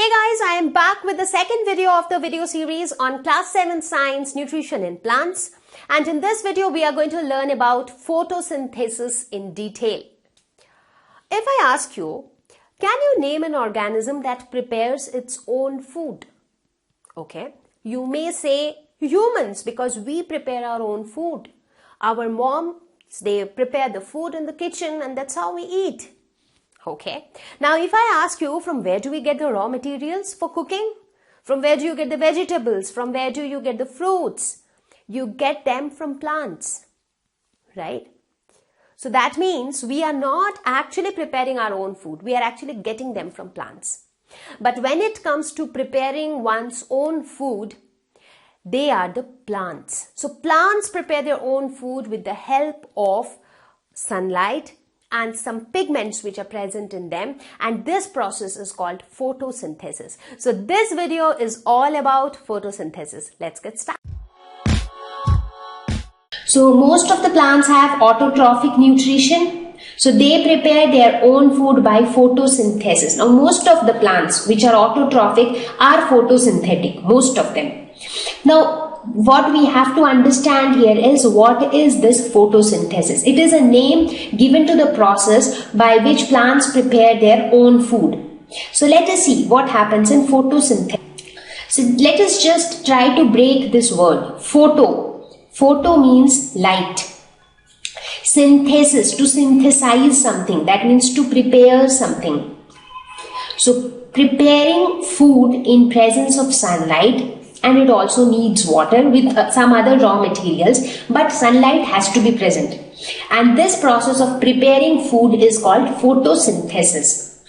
Hey guys, I am back with the second video of the video series on class 7 science nutrition in plants, and in this video we are going to learn about photosynthesis in detail. If I ask you, can you name an organism that prepares its own food? Okay, you may say humans because we prepare our own food. Our moms, they prepare the food in the kitchen and that's how we eat. Okay. Now, if I ask you, from where do we get the raw materials for cooking? From where do you get the vegetables? From where do you get the fruits? You get them from plants, right? So that means we are not actually preparing our own food. We are actually getting them from plants. But when it comes to preparing one's own food, they are the plants. So plants prepare their own food with the help of sunlight and some pigments which are present in them, and this process is called photosynthesis. So this video is all about photosynthesis. Let's get started. So most of the plants have autotrophic nutrition. So they prepare their own food by photosynthesis. Now most of the plants which are autotrophic are photosynthetic, most of them. Now what we have to understand here is, what is this photosynthesis? It is a name given to the process by which plants prepare their own food. So let us see what happens in photosynthesis. So let us just try to break this word. Photo means light. Synthesis, to synthesize something, that means to prepare something. So preparing food in presence of sunlight, and it also needs water with some other raw materials, but sunlight has to be present. And this process of preparing food is called photosynthesis.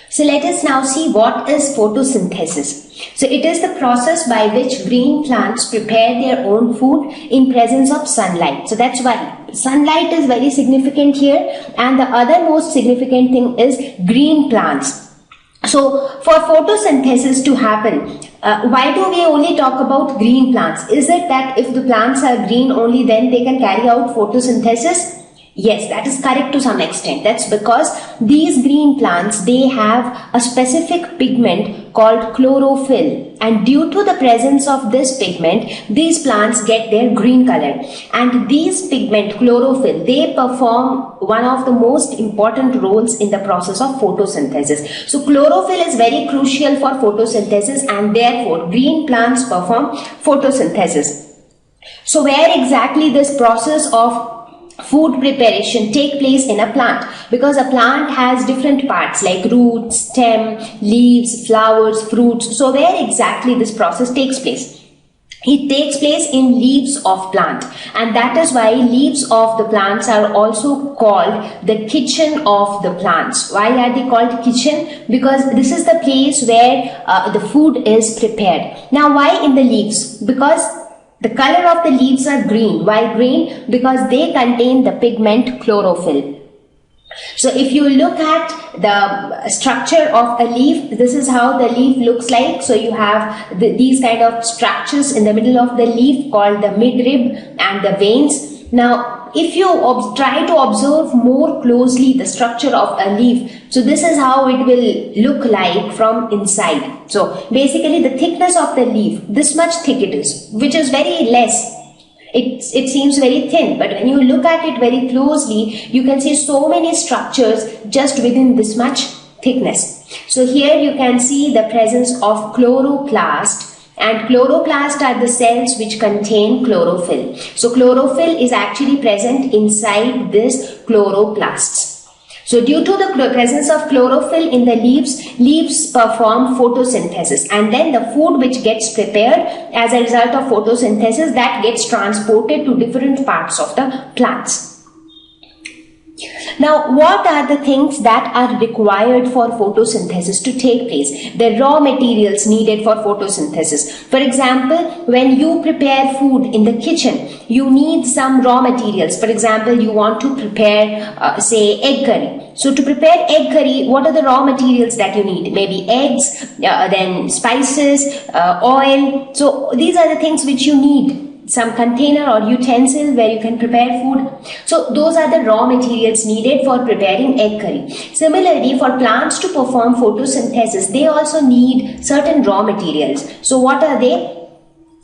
So let us now see what is photosynthesis. So it is the process by which green plants prepare their own food in presence of sunlight. So that's why sunlight is very significant here, and the other most significant thing is green plants. So for photosynthesis to happen, why do we only talk about green plants? Is it that if the plants are green only, then they can carry out photosynthesis? Yes, that is correct to some extent. That's because these green plants, they have a specific pigment called chlorophyll, and due to the presence of this pigment, these plants get their green color. And these pigment, chlorophyll, they perform one of the most important roles in the process of photosynthesis. So chlorophyll is very crucial for photosynthesis, and therefore green plants perform photosynthesis. So where exactly this process of food preparation take place in a plant? Because a plant has different parts like roots, stem, leaves, flowers, fruits. So where exactly this process takes place? It takes place in leaves of plant, and that is why leaves of the plants are also called the kitchen of the plants. Why are they called kitchen? Because this is the place where the food is prepared. Now why in the leaves? Because the color of the leaves are green. Why green? Because they contain the pigment chlorophyll. So if you look at the structure of a leaf, this is how the leaf looks like. So you have these kind of structures in the middle of the leaf called the midrib and the veins. Now if you try to observe more closely the structure of a leaf, so this is how it will look like from inside. So basically the thickness of the leaf, this much thick it is, which is very less. It seems very thin, but when you look at it very closely, you can see so many structures just within this much thickness. So here you can see the presence of chloroplast, and chloroplast are the cells which contain chlorophyll. So chlorophyll is actually present inside this chloroplasts. So due to the presence of chlorophyll in the leaves perform photosynthesis, and then the food which gets prepared as a result of photosynthesis, that gets transported to different parts of the plants. Now, what are the things that are required for photosynthesis to take place? The raw materials needed for photosynthesis. For example, when you prepare food in the kitchen, you need some raw materials. For example, you want to prepare, say, egg curry. So to prepare egg curry, what are the raw materials that you need? Maybe eggs, then spices, oil. So these are the things which you need. some container or utensil where you can prepare food. So those are the raw materials needed for preparing egg curry. Similarly, for plants to perform photosynthesis, they also need certain raw materials. So what are they?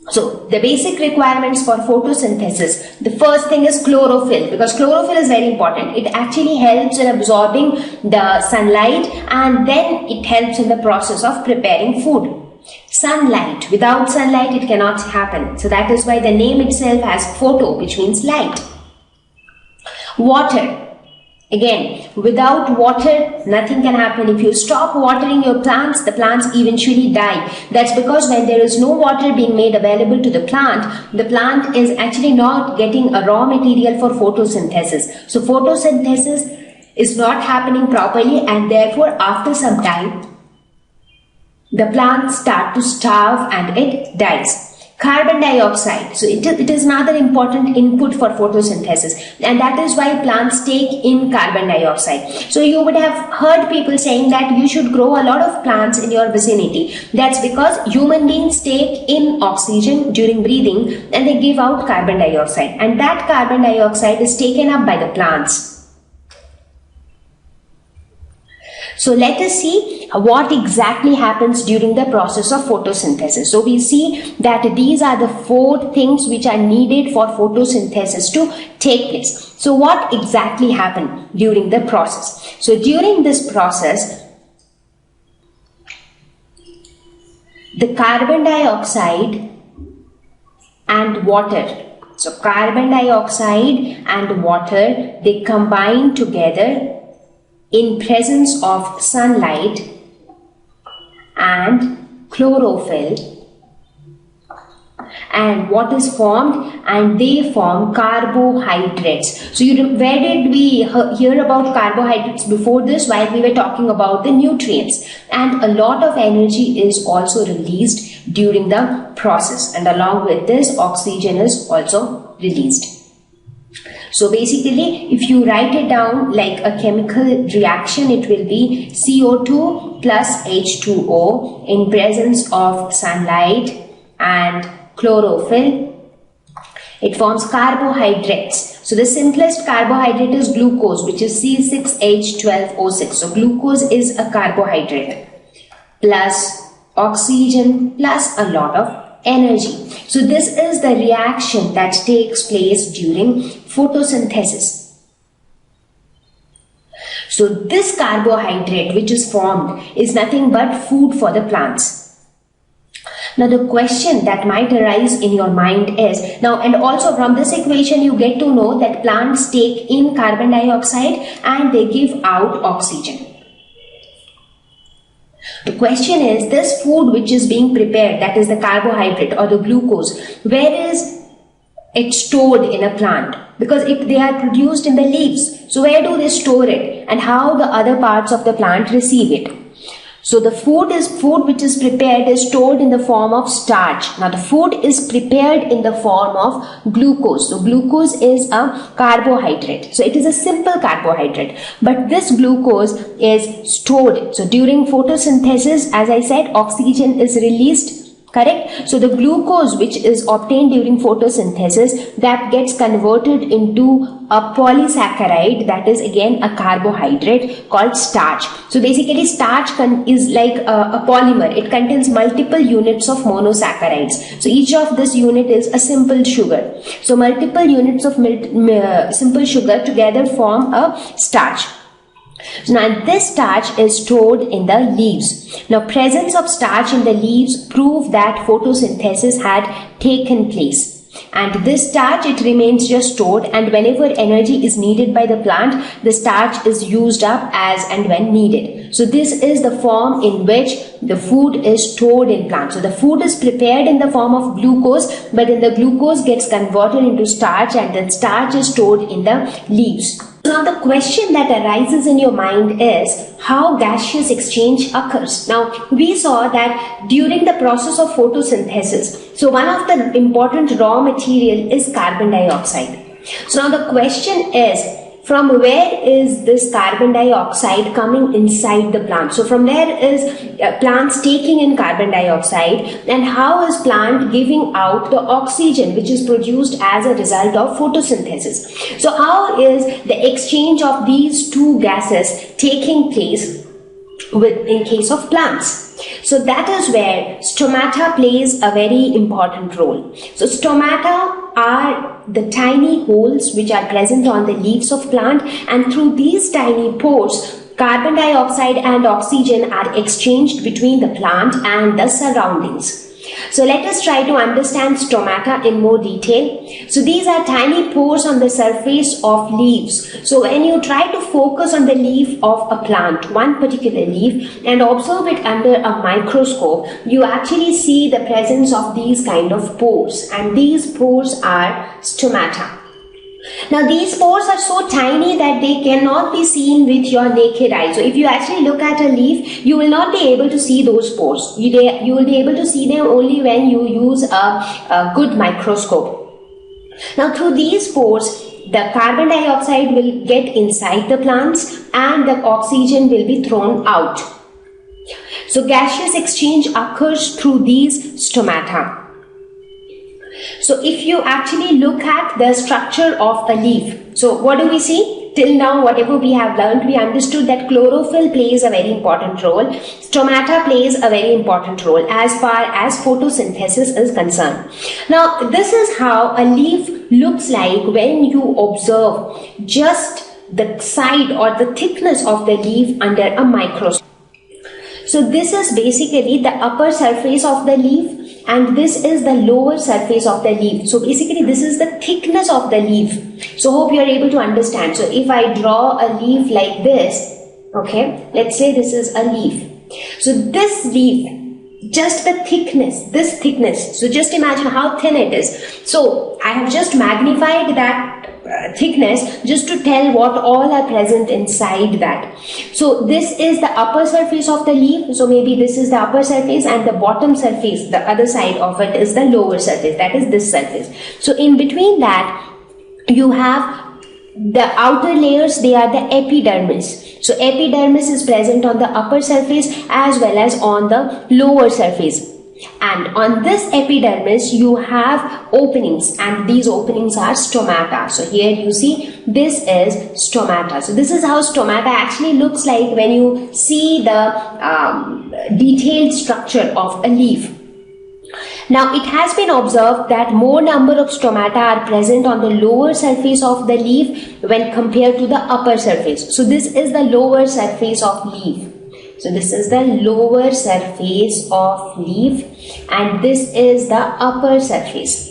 So the basic requirements for photosynthesis, the first thing is chlorophyll, because chlorophyll is very important. It actually helps in absorbing the sunlight and then it helps in the process of preparing food. Sunlight. Without sunlight, it cannot happen. So that is why the name itself has photo, which means light. Water. Again, without water, nothing can happen. If you stop watering your plants, the plants eventually die. That's because when there is no water being made available to the plant is actually not getting a raw material for photosynthesis. So photosynthesis is not happening properly, and therefore after some time, the plants start to starve and it dies. Carbon dioxide. So it is another important input for photosynthesis, and that is why plants take in carbon dioxide. So you would have heard people saying that you should grow a lot of plants in your vicinity. That's because human beings take in oxygen during breathing and they give out carbon dioxide, and that carbon dioxide is taken up by the plants. So let us see what exactly happens during the process of photosynthesis. So we see that these are the 4 things which are needed for photosynthesis to take place. So what exactly happened during the process? So during this process, the carbon dioxide and water. So carbon dioxide and water, they combine together in presence of sunlight and chlorophyll, and what is formed? And they form carbohydrates. So where did we hear about carbohydrates before this? While we were talking about the nutrients. And a lot of energy is also released during the process, and along with this, oxygen is also released. So basically, if you write it down like a chemical reaction, it will be CO2 plus H2O in presence of sunlight and chlorophyll. It forms carbohydrates. So the simplest carbohydrate is glucose, which is C6H12O6. So glucose is a carbohydrate plus oxygen plus a lot of energy. So this is the reaction that takes place during photosynthesis. So this carbohydrate which is formed is nothing but food for the plants. Now the question that might arise in your mind is, and also from this equation you get to know that plants take in carbon dioxide and they give out oxygen. The question is, this food which is being prepared, that is the carbohydrate or the glucose, where is it stored in a plant? Because if they are produced in the leaves, so where do they store it, and how the other parts of the plant receive it? So the food which is prepared is stored in the form of starch. Now the food is prepared in the form of glucose. So glucose is a carbohydrate. So it is a simple carbohydrate. But this glucose is stored. So during photosynthesis, as I said, oxygen is released. Correct? So the glucose which is obtained during photosynthesis, that gets converted into a polysaccharide, that is again a carbohydrate called starch. So basically starch is like a polymer. It contains multiple units of monosaccharides. So each of this unit is a simple sugar. So multiple units of simple sugar together form a starch. So now this starch is stored in the leaves. Now presence of starch in the leaves prove that photosynthesis had taken place. And this starch, it remains just stored, and whenever energy is needed by the plant, the starch is used up as and when needed. So this is the form in which the food is stored in plants. So the food is prepared in the form of glucose, but then the glucose gets converted into starch, and then starch is stored in the leaves. Now the question that arises in your mind is how gaseous exchange occurs. Now we saw that during the process of photosynthesis, so one of the important raw material is carbon dioxide. So now the question is, from where is this carbon dioxide coming inside the plant? So from where is plants taking in carbon dioxide, and how is plant giving out the oxygen which is produced as a result of photosynthesis? So how is the exchange of these two gases taking place in case of plants? So that is where stomata plays a very important role. So stomata are the tiny holes which are present on the leaves of plant, and through these tiny pores, carbon dioxide and oxygen are exchanged between the plant and the surroundings. So let us try to understand stomata in more detail. So these are tiny pores on the surface of leaves. So when you try to focus on the leaf of a plant, one particular leaf, and observe it under a microscope, you actually see the presence of these kind of pores, and these pores are stomata. Now these pores are so tiny that they cannot be seen with your naked eye. So if you actually look at a leaf, you will not be able to see those pores. You will be able to see them only when you use a good microscope. Now through these pores, the carbon dioxide will get inside the plants and the oxygen will be thrown out. So gaseous exchange occurs through these stomata. So if you actually look at the structure of a leaf, so what do we see? Till now, whatever we have learned, we understood that chlorophyll plays a very important role. Stomata plays a very important role as far as photosynthesis is concerned. Now, this is how a leaf looks like when you observe just the side or the thickness of the leaf under a microscope. So this is basically the upper surface of the leaf, and this is the lower surface of the leaf. So basically this is the thickness of the leaf. So hope you are able to understand. So if I draw a leaf like this, okay, let's say this is a leaf. So this leaf, just the thickness, this thickness, so just imagine how thin it is. So I have just magnified that thickness just to tell what all are present inside that. So this is the upper surface of the leaf. So maybe this is the upper surface, and the bottom surface, the other side of it, is the lower surface, that is this surface. So in between that you have the outer layers, they are the epidermis. So epidermis is present on the upper surface as well as on the lower surface. And on this epidermis you have openings, and these openings are stomata. So here you see this is stomata. So this is how stomata actually looks like when you see the detailed structure of a leaf. Now it has been observed that more number of stomata are present on the lower surface of the leaf when compared to the upper surface. So this is the lower surface of leaf. So this is the lower surface of leaf, and this is the upper surface.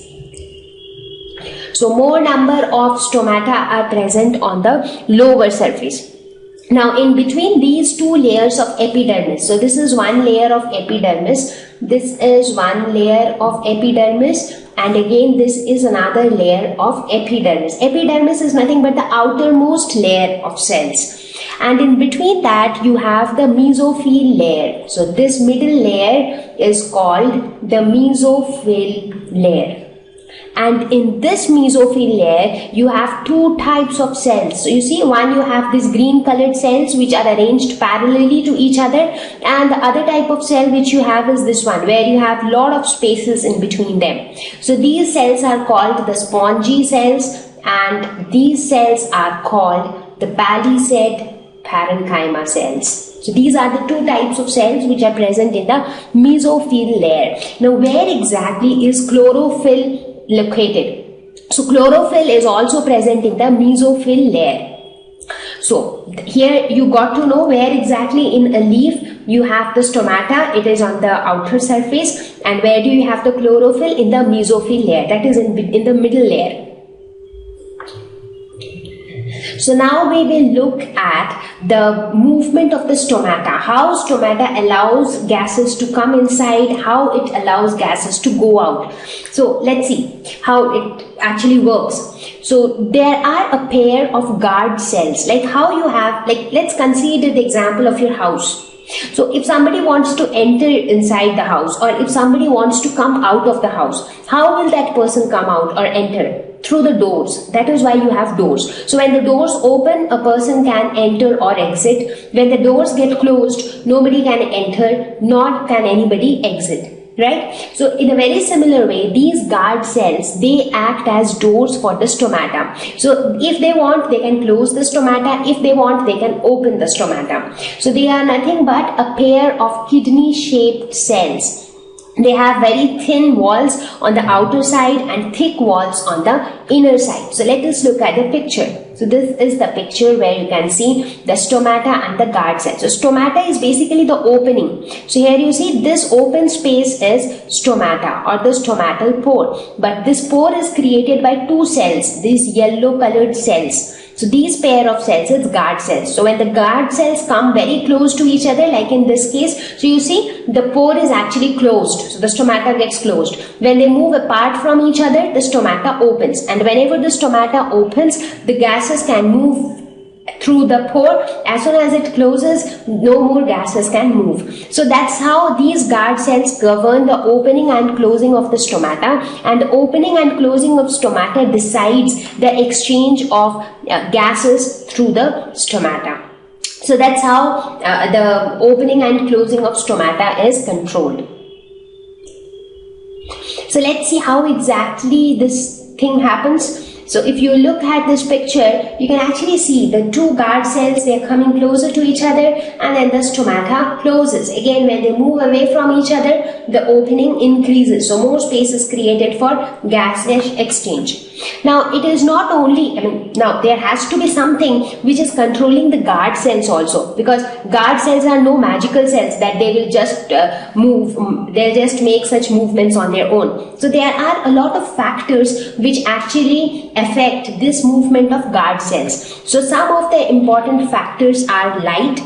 So more number of stomata are present on the lower surface. Now in between these two layers of epidermis, so this is one layer of epidermis, this is one layer of epidermis, and again this is another layer of epidermis. Epidermis is nothing but the outermost layer of cells. And in between that you have the mesophyll layer. So this middle layer is called the mesophyll layer. And in this mesophyll layer you have two types of cells. So you see, one, you have these green colored cells which are arranged parallelly to each other, and the other type of cell which you have is this one, where you have lot of spaces in between them. So these cells are called the spongy cells, and these cells are called the palisade parenchyma cells. So these are the two types of cells which are present in the mesophyll layer. Now where exactly is chlorophyll located? So chlorophyll is also present in the mesophyll layer. So here you got to know where exactly in a leaf you have the stomata, it is on the outer surface, and where do you have the chlorophyll? In the mesophyll layer, that is in the middle layer. So now we will look at the movement of the stomata, how stomata allows gases to come inside, how it allows gases to go out. So let's see how it actually works. So there are a pair of guard cells, like how you have, like let's consider the example of your house. So if somebody wants to enter inside the house, or if somebody wants to come out of the house, how will that person come out or enter? through the doors. That is why you have doors. So when the doors open, a person can enter or exit. When the doors get closed, nobody can enter nor can anybody exit. Right? So in a very similar way, these guard cells, they act as doors for the stomata. So if they want, they can close the stomata. If they want, they can open the stomata. So they are nothing but a pair of kidney-shaped cells. They have very thin walls on the outer side and thick walls on the inner side. So let us look at the picture. So this is the picture where you can see the stomata and the guard cells. So stomata is basically the opening. So here you see this open space is stomata or the stomatal pore. But this pore is created by two cells, these yellow colored cells. So these pair of cells is guard cells. So when the guard cells come very close to each other, like in this case, so you see the pore is actually closed. So the stomata gets closed. When they move apart from each other, the stomata opens. And whenever the stomata opens, the gases can move through the pore. As soon as it closes, no more gases can move. So that's how these guard cells govern the opening and closing of the stomata, and the opening and closing of stomata decides the exchange of gases through the stomata. So that's how the opening and closing of stomata is controlled. So let's see how exactly this thing happens. So if you look at this picture, you can actually see the two guard cells, they are coming closer to each other, and then the stomata closes. Again, when they move away from each other, the opening increases. So more space is created for gas-dash exchange. Now it is not only, now there has to be something which is controlling the guard cells also, because guard cells are no magical cells that they will just move, they'll just make such movements on their own. So there are a lot of factors which actually affect this movement of guard cells. So some of the important factors are light,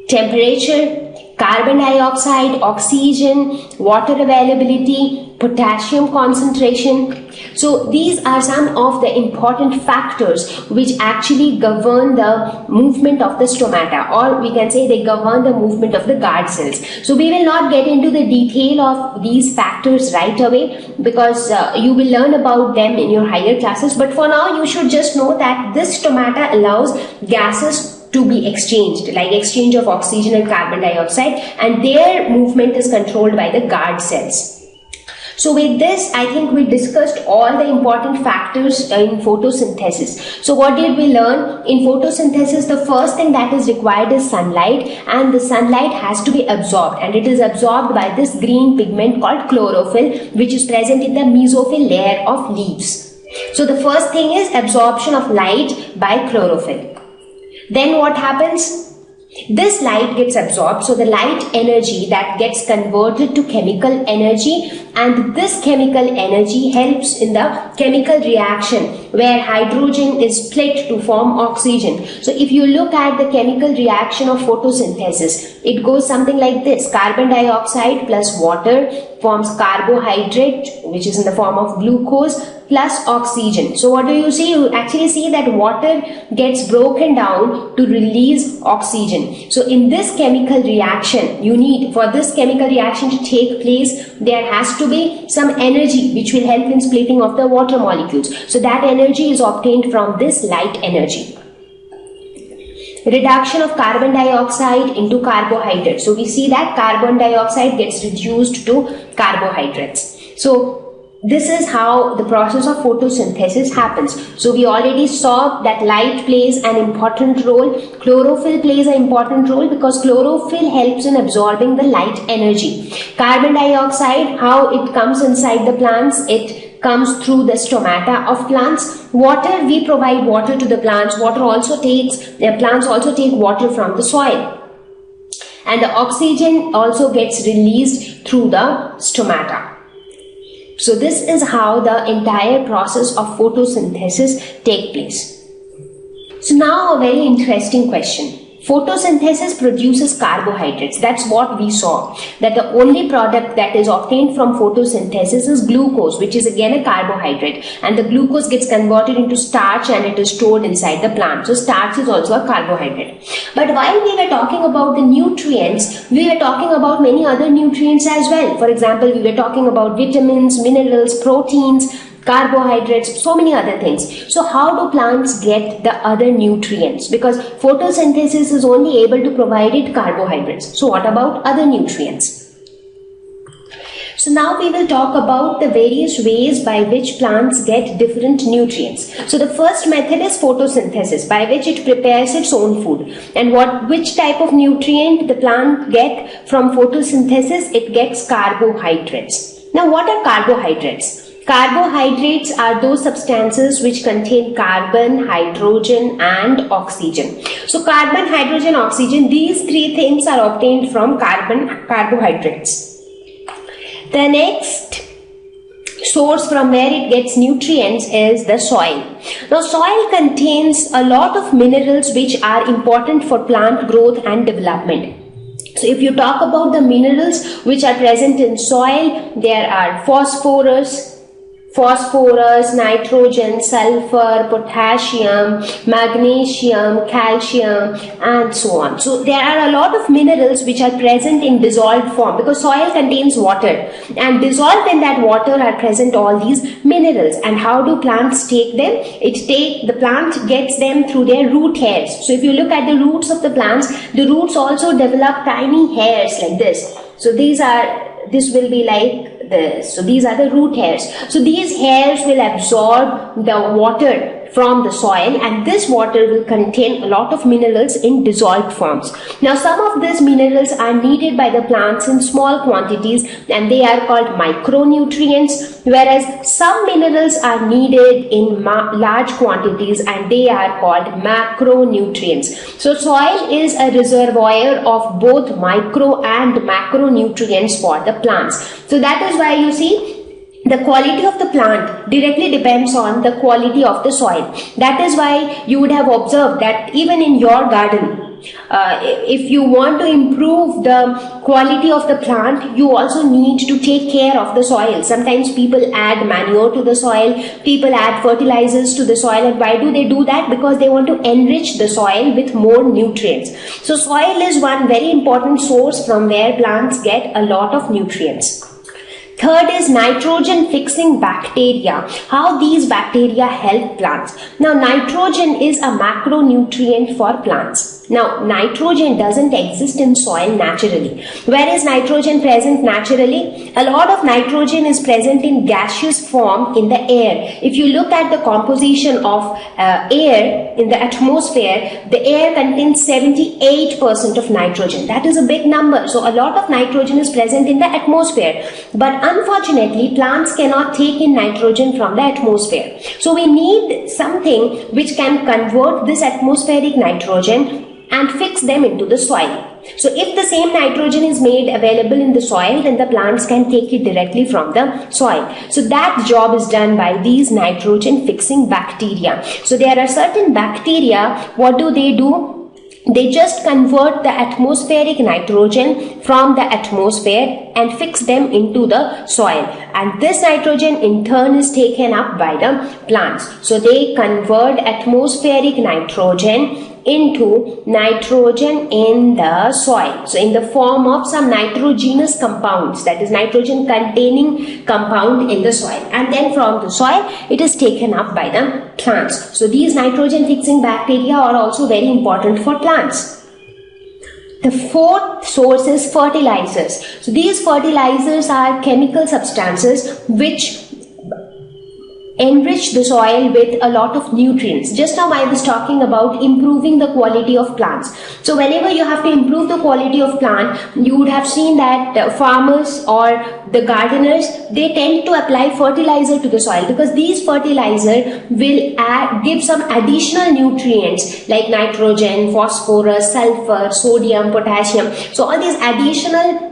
temperature, carbon dioxide, oxygen, water availability, potassium concentration. So these are some of the important factors which actually govern the movement of the stomata, or we can say they govern the movement of the guard cells. So we will not get into the detail of these factors right away, because you will learn about them in your higher classes. But for now, you should just know that this stomata allows gases to be exchanged, like exchange of oxygen and carbon dioxide, and their movement is controlled by the guard cells. So with this, I think we discussed all the important factors in photosynthesis. So what did we learn? In photosynthesis, the first thing that is required is sunlight, and the sunlight has to be absorbed, and it is absorbed by this green pigment called chlorophyll, which is present in the mesophyll layer of leaves. So the first thing is absorption of light by chlorophyll. Then what happens? This light gets absorbed, so the light energy that gets converted to chemical energy, and this chemical energy helps in the chemical reaction where hydrogen is split to form oxygen. So if you look at the chemical reaction of photosynthesis, it goes something like this. Carbon dioxide plus water forms carbohydrate, which is in the form of glucose, plus oxygen. So what do you see? You actually see that water gets broken down to release oxygen. So in this chemical reaction, you need, for this chemical reaction to take place, there has to be some energy which will help in splitting of the water molecules. So that energy is obtained from this light energy. Reduction of carbon dioxide into carbohydrates. So we see that carbon dioxide gets reduced to carbohydrates. So this is how the process of photosynthesis happens. So we already saw that light plays an important role. Chlorophyll plays an important role because chlorophyll helps in absorbing the light energy. Carbon dioxide, how it comes inside the plants, it comes through the stomata of plants. Water, we provide water to the plants. Plants also take water from the soil. And the oxygen also gets released through the stomata. So this is how the entire process of photosynthesis takes place. So now a very interesting question. Photosynthesis produces carbohydrates. That's what we saw. That the only product that is obtained from photosynthesis is glucose, which is again a carbohydrate. And the glucose gets converted into starch and it is stored inside the plant. So starch is also a carbohydrate. But while we were talking about the nutrients, we were talking about many other nutrients as well. For example, we were talking about vitamins, minerals, proteins, carbohydrates, so many other things. So how do plants get the other nutrients? Because photosynthesis is only able to provide it carbohydrates. So what about other nutrients? So now we will talk about the various ways by which plants get different nutrients. So the first method is photosynthesis, by which it prepares its own food. And which type of nutrient the plant get from photosynthesis? It gets carbohydrates. Now what are carbohydrates? Carbohydrates are those substances which contain carbon, hydrogen and oxygen. So carbon, hydrogen, oxygen, these three things are obtained from carbohydrates. The next source from where it gets nutrients is the soil. Now soil contains a lot of minerals which are important for plant growth and development. So if you talk about the minerals which are present in soil, there are phosphorus, nitrogen, sulfur, potassium, magnesium, calcium and so on. So there are a lot of minerals which are present in dissolved form, because soil contains water, and dissolved in that water are present all these minerals. And how do plants take them? The plant gets them through their root hairs. So if you look at the roots of the plants, the roots also develop tiny hairs like this. So this will be like this. So these are the root hairs. So these hairs will absorb the water from the soil, and this water will contain a lot of minerals in dissolved forms. Now some of these minerals are needed by the plants in small quantities, and they are called micronutrients, whereas some minerals are needed in large quantities and they are called macronutrients. So soil is a reservoir of both micro and macronutrients for the plants. So that is why you see the quality of the plant directly depends on the quality of the soil. That is why you would have observed that even in your garden, if you want to improve the quality of the plant, you also need to take care of the soil. Sometimes people add manure to the soil, people add fertilizers to the soil. And why do they do that? Because they want to enrich the soil with more nutrients. So soil is one very important source from where plants get a lot of nutrients. Third is nitrogen fixing bacteria. How these bacteria help plants. Now nitrogen is a macronutrient for plants. Now nitrogen doesn't exist in soil naturally. Where is nitrogen present naturally? A lot of nitrogen is present in gaseous form in the air. If you look at the composition of air in the atmosphere, the air contains 78% of nitrogen. That is a big number. So a lot of nitrogen is present in the atmosphere. But unfortunately, plants cannot take in nitrogen from the atmosphere. So we need something which can convert this atmospheric nitrogen and fix them into the soil. So if the same nitrogen is made available in the soil, then the plants can take it directly from the soil. So that job is done by these nitrogen fixing bacteria. So there are certain bacteria, what do? They just convert the atmospheric nitrogen from the atmosphere and fix them into the soil. And this nitrogen in turn is taken up by the plants. So they convert atmospheric nitrogen into nitrogen in the soil. So in the form of some nitrogenous compounds, that is nitrogen containing compound in the soil. And then from the soil, it is taken up by the plants. So these nitrogen fixing bacteria are also very important for plants. The fourth source is fertilizers. So these fertilizers are chemical substances which enrich the soil with a lot of nutrients. Just now I was talking about improving the quality of plants. So whenever you have to improve the quality of plant, you would have seen that farmers or the gardeners, they tend to apply fertilizer to the soil, because these fertilizer will give some additional nutrients like nitrogen, phosphorus, sulfur, sodium, potassium. So all these additional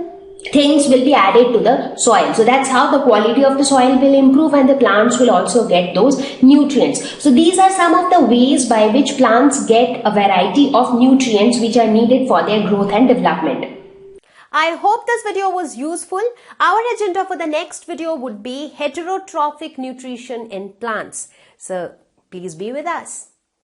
things will be added to the soil. So that's how the quality of the soil will improve, and the plants will also get those nutrients. So these are some of the ways by which plants get a variety of nutrients which are needed for their growth and development. I hope this video was useful. Our agenda for the next video would be heterotrophic nutrition in plants. So please be with us.